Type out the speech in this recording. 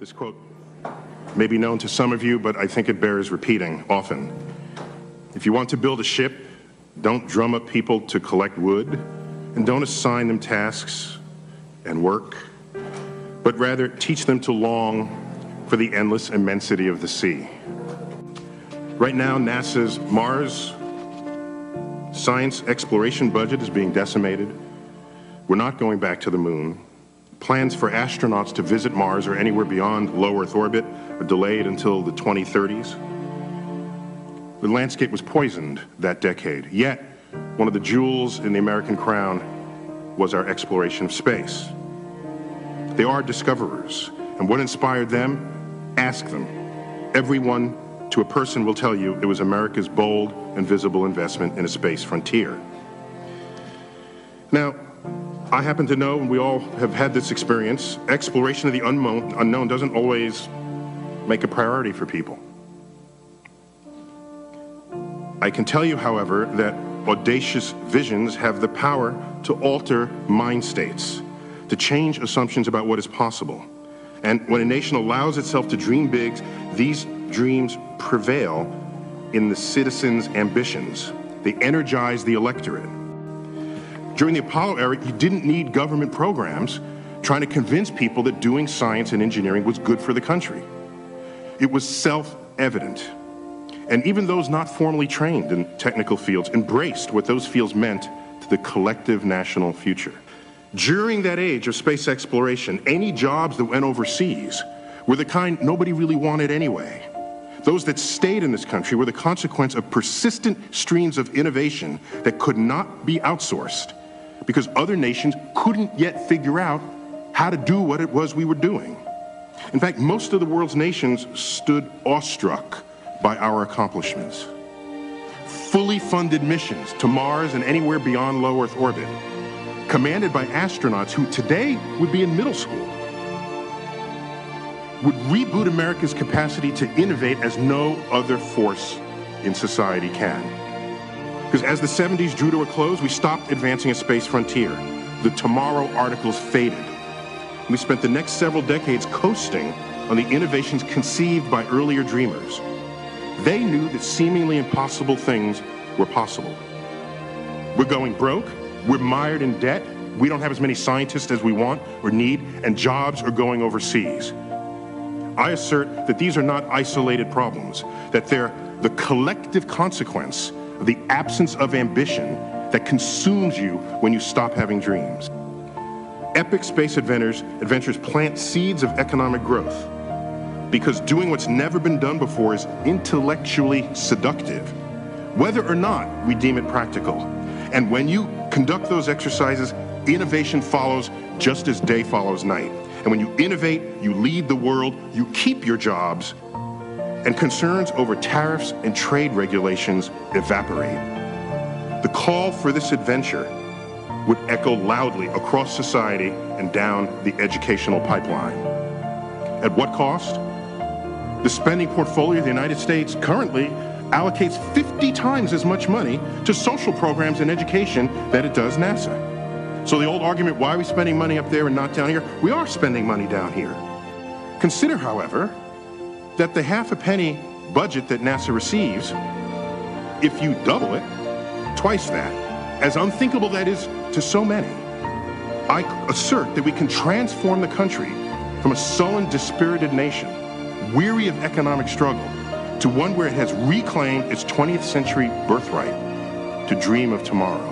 This quote may be known to some of you, but I think it bears repeating often. If you want to build a ship, don't drum up people to collect wood, and don't assign them tasks and work, but rather teach them to long for the endless immensity of the sea. Right now, NASA's Mars science exploration budget is being decimated. We're not going back to the moon. Plans for astronauts to visit Mars or anywhere beyond low Earth orbit are delayed until the 2030s. The landscape was poisoned that decade, yet one of the jewels in the American crown was our exploration of space. They are discoverers, and what inspired them? Ask them. Everyone to a person will tell you it was America's bold and visible investment in a space frontier. Now, I happen to know, and we all have had this experience, exploration of the unknown doesn't always make a priority for people. I can tell you, however, that audacious visions have the power to alter mind states, to change assumptions about what is possible. And when a nation allows itself to dream big, these dreams prevail in the citizens' ambitions. They energize the electorate. During the Apollo era, you didn't need government programs trying to convince people that doing science and engineering was good for the country. It was self-evident. And even those not formally trained in technical fields embraced what those fields meant to the collective national future. During that age of space exploration, any jobs that went overseas were the kind nobody really wanted anyway. Those that stayed in this country were the consequence of persistent streams of innovation that could not be outsourced because other nations couldn't yet figure out how to do what it was we were doing. In fact, most of the world's nations stood awestruck by our accomplishments. Fully funded missions to Mars and anywhere beyond low Earth orbit, commanded by astronauts who today would be in middle school, would reboot America's capacity to innovate as no other force in society can. Because as the 70s drew to a close, we stopped advancing a space frontier. The Tomorrow articles faded. We spent the next several decades coasting on the innovations conceived by earlier dreamers. They knew that seemingly impossible things were possible. We're going broke, we're mired in debt, we don't have as many scientists as we want or need, and jobs are going overseas. I assert that these are not isolated problems, that they're the collective consequence of the absence of ambition that consumes you when you stop having dreams. Epic space adventures plant seeds of economic growth because doing what's never been done before is intellectually seductive, whether or not we deem it practical. And when you conduct those exercises, innovation follows just as day follows night. And when you innovate, you lead the world, you keep your jobs, and concerns over tariffs and trade regulations evaporate. The call for this adventure would echo loudly across society and down the educational pipeline. At what cost? The spending portfolio of the United States currently allocates 50 times as much money to social programs and education than it does NASA. So the old argument, why are we spending money up there and not down here? We are spending money down here. Consider, however, that the half a penny budget that NASA receives, if you double it, twice that, as unthinkable that is to so many, I assert that we can transform the country from a sullen, dispirited nation, weary of economic struggle, to one where it has reclaimed its 20th century birthright to dream of tomorrow.